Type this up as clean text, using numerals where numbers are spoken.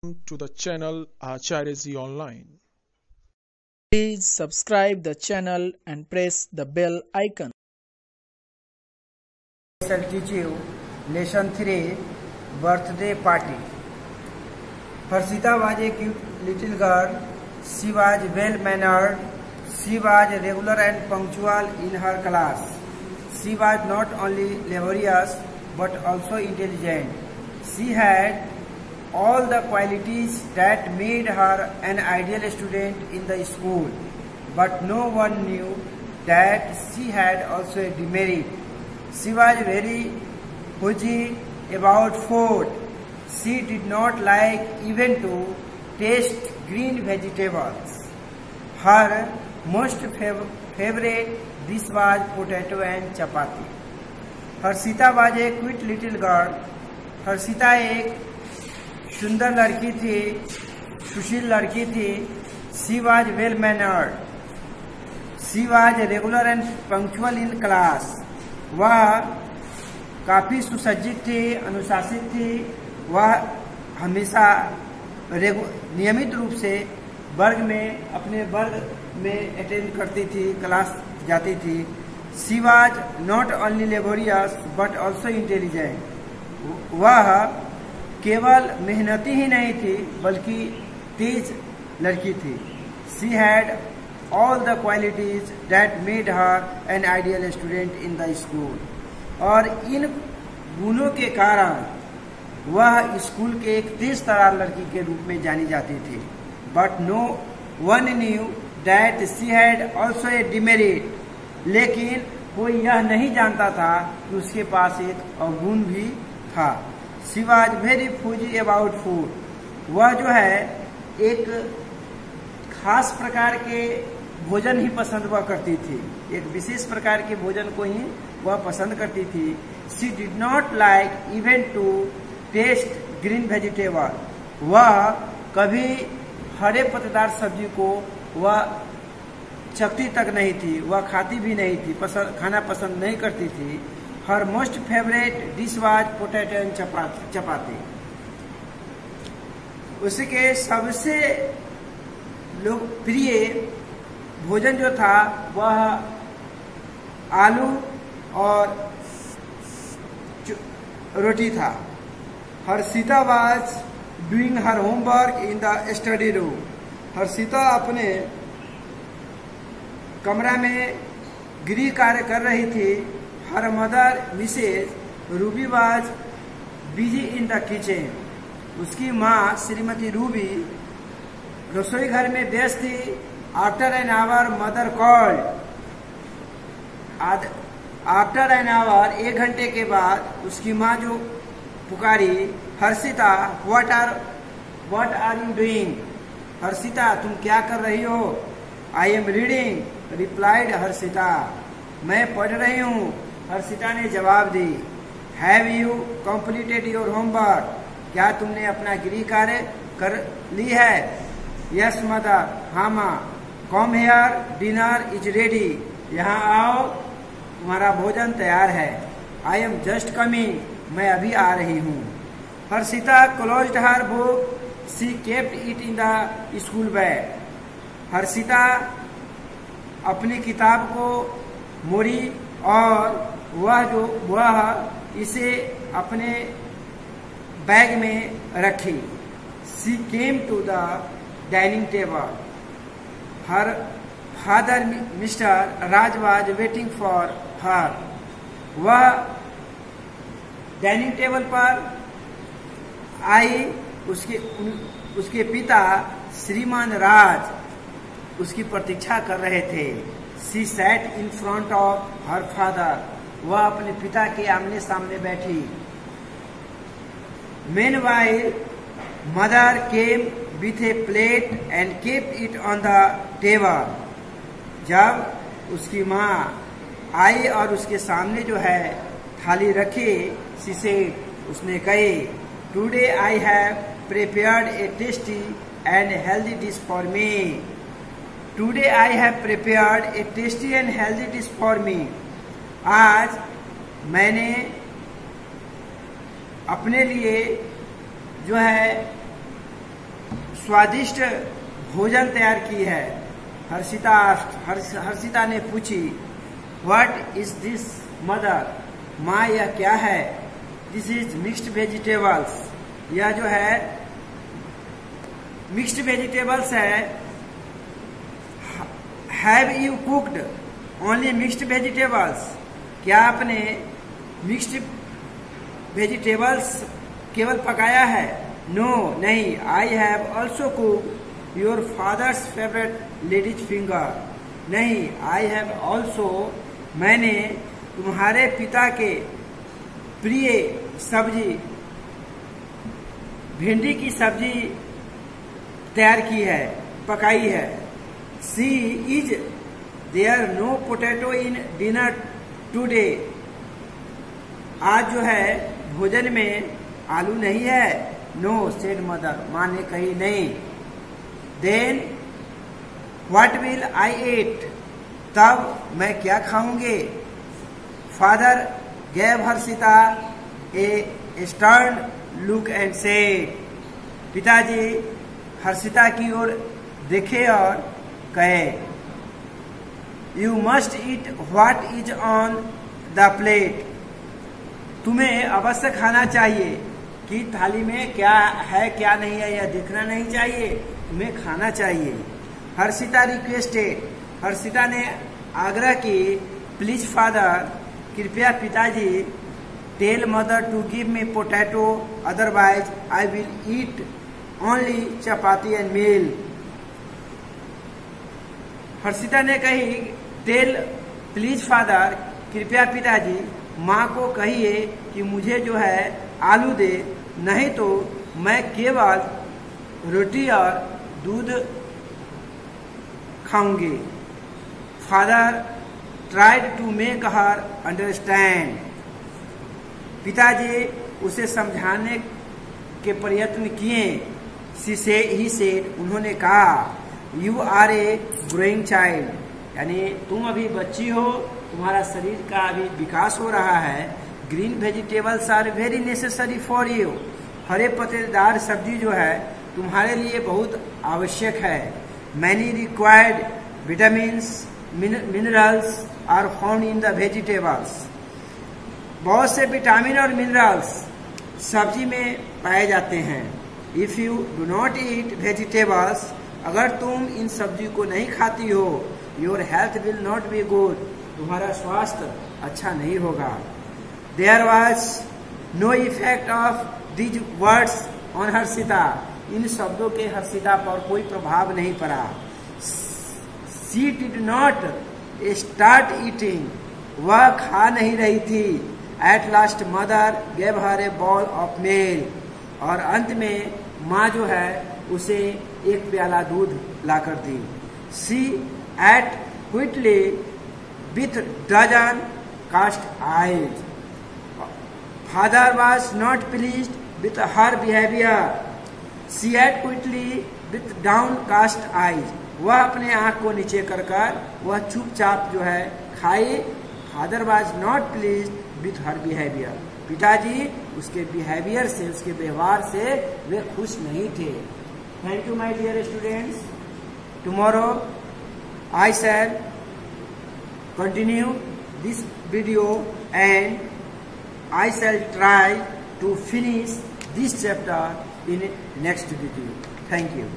To the channel Acharya Ji Online. Please subscribe the channel and press the bell icon. I shall teach you lesson 3, birthday party. Harshita was a cute little girl. She was well mannered. She was regular and punctual in her class. She was not only laborious but also intelligent. She had all the qualities that made her an ideal student in the school, but no one knew that she had also a demerit. She was very fussy about food. She did not like even to taste green vegetables. Her most favorite dish was potato and chapati. Harshita was a cute little girl. Harshita एक सुंदर लड़की थी, सुशील लड़की थी. She was well mannered. She was regular and punctual in class. वह काफी सुसज्जित थी, अनुशासित थी. वह हमेशा नियमित रूप से अपने वर्ग में अटेंड करती थी, क्लास जाती थी. She was not only laborious but also intelligent. वह केवल मेहनती ही नहीं थी बल्कि तेज लड़की थी. She had all the qualities that made her an ideal student in the school. और इन गुणों के कारण वह स्कूल के एक तेज तरार लड़की के रूप में जानी जाती थी. But no one knew that she had also a demerit. लेकिन कोई यह नहीं जानता था कि उसके पास एक अवगुण भी था. She was very Fuji about food. वह जो है एक खास प्रकार के भोजन ही पसंद वह करती थी. एक विशेष प्रकार के भोजन को ही वह पसंद करती थी. She did not like even to taste green vegetable. वह कभी हरे पत्तेदार सब्जी को वह चखती तक नहीं थी, वह खाती भी नहीं थी, खाना पसंद नहीं करती थी. Her most favourite dish was potato and chapati. उसके सबसे लोकप्रिय भोजन जो था वह आलू और रोटी था. Harshita was doing her homework in the study room. Harshita अपने कमरा में गृह कार्य कर रही थी. Her mother Mrs Ruby was busy in the kitchen. उसकी माँ श्रीमती रूबी रसोई घर में व्यस्त थी. After an hour mother called. After an hour 1 घंटे के बाद उसकी माँ जो पुकारी, Harshita what are you doing. Harshita तुम क्या कर रही हो. I am reading replied Harshita. मैं पढ़ रही हूँ, हर्षिता ने जवाब दी. Have you completed your homework. क्या तुमने अपना गृह कार्य कर ली है. Yes mother. हाँ माँ. Come here dinner is ready. यहाँ आओ, तुम्हारा भोजन तैयार है. I am just coming. मैं अभी आ रही हूँ. Harshita closed her book. She kept it in the school bag. Harshita अपनी किताब को मोड़ी और वह इसे अपने बैग में रखी. She came to the dining table. Her father mister Raj was waiting for her. वह डाइनिंग टेबल पर आई. उसके पिता श्रीमान राज उसकी प्रतीक्षा कर रहे थे. She sat in front of her father. वह अपने पिता के आमने सामने बैठी. Meanwhile mother came with a plate and kept it on the table. जब उसकी माँ आई और उसके सामने जो है थाली रखी, शी सेड, उसने कही, today I have prepared A tasty and healthy dish for me. Today I have prepared A tasty and healthy dish for me. आज मैंने अपने लिए जो है स्वादिष्ट भोजन तैयार की है। हर्षिता ने पूछी, व्हाट इज दिस मदर? माँ यह क्या है? This is mixed vegetables. यह जो है मिक्स्ड वेजिटेबल्स है। Have you cooked only mixed vegetables? क्या आपने मिक्स्ड वेजिटेबल्स केवल पकाया है? नो, नहीं। I have also cook your fathers favourite ladies finger. नहीं, आई हैव ऑल्सो, मैंने तुम्हारे पिता के प्रिय सब्जी भिंडी की सब्जी तैयार की है, पकाई है। See is there no potato in dinner today? आज जो है भोजन में आलू नहीं है। नो सेड मदर, माँ ने कही नहीं। Then what will I eat? तब मैं क्या खाऊंगे? Father gave Harshita a stern look and said. पिताजी हर्षिता की ओर देखे और कहे, you must eat what is on the plate. तुम्हें अवश्य खाना चाहिए कि थाली में क्या है क्या नहीं है, यह देखना नहीं चाहिए, तुम्हें खाना चाहिए। हर्षिता रिक्वेस्टेड, हर्षिता ने आग्रह की, प्लीज फादर, कृपया पिताजी, tell mother to give me potato, otherwise I will eat only chapati and meal. Harshita ने कही, टेल प्लीज फादर, कृपया पिताजी, माँ को कहिए कि मुझे जो है आलू दे, नहीं तो मैं केवल रोटी और दूध खाऊंगी। Father tried to make her understand. पिताजी उसे समझाने के प्रयत्न किए। ही सेड, उन्होंने कहा, you are a growing child, यानी तुम अभी बच्ची हो, तुम्हारा शरीर का अभी विकास हो रहा है। Green vegetables are very necessary for you. हरे पत्तेदार सब्जी जो है तुम्हारे लिए बहुत आवश्यक है। Many required vitamins minerals are found in the vegetables. बहुत से विटामिन और मिनरल्स सब्जी में पाए जाते हैं। If you do not eat vegetables, अगर तुम इन सब्जी को नहीं खाती हो, your health will not be good, तुम्हारा स्वास्थ्य अच्छा नहीं होगा। There was no effect of these words on Harshita. इन शब्दों के हर्षिता पर कोई प्रभाव नहीं पड़ा। She did not start eating, वह खा नहीं रही थी। At last mother gave her a bowl of milk, और अंत में माँ जो है उसे एक प्याला दूध लाकर दी। She ate quickly with dozen cast eyes. Father was not pleased with her behaviour. She ate quickly with downcast eyes. वह अपने आंख को नीचे कर वह चुपचाप जो है खाई। Father was not pleased with her behaviour. पिताजी उसके बिहेवियर से, उसके व्यवहार से वे खुश नहीं थे। Thank you my dear students. Tomorrow I shall continue this video and I shall try to finish this chapter in next video. Thank you.